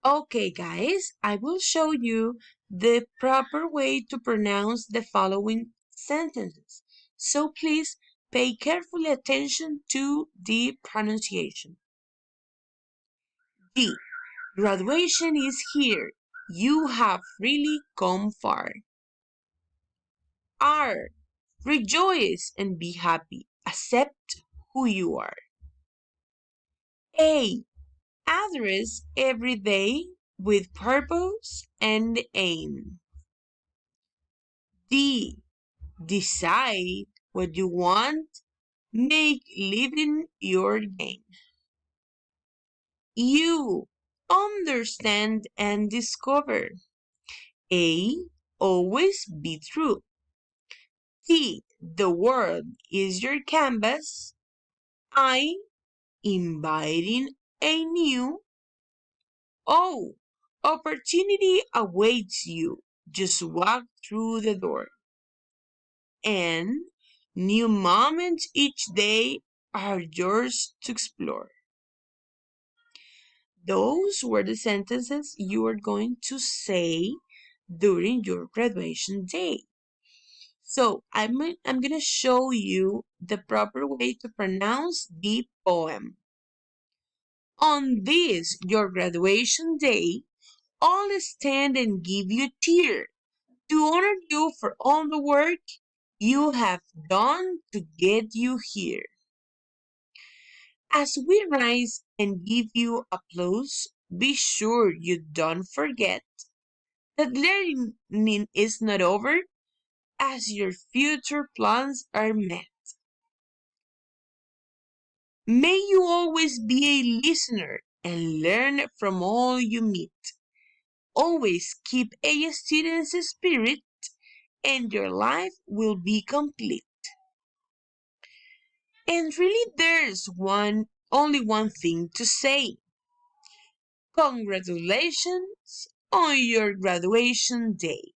Okay, guys, I will show you the proper way to pronounce the following sentences. So please pay carefully attention to the pronunciation. D. Graduation is here. You have really come far. R. Rejoice and be happy. Accept who you are. A. Address every day with purpose and aim. D. Decide what you want. Make living your game. U. Understand and discover. A. Always be true. T. The world is your canvas. I. Inviting a new. O. Opportunity awaits you. Just walk through the door. And new moments each day are yours to explore. Those were the sentences you are going to say during your graduation day. So I'm going to show you the proper way to pronounce the poem. On this, your graduation day, all stand and give you cheer to honor you for all the work you have done to get you here. As we rise and give you applause, be sure you don't forget that learning is not over as your future plans are met. May you always be a listener and learn from all you meet. Always keep a student's spirit and your life will be complete. And really there's only one thing to say. Congratulations on your graduation day.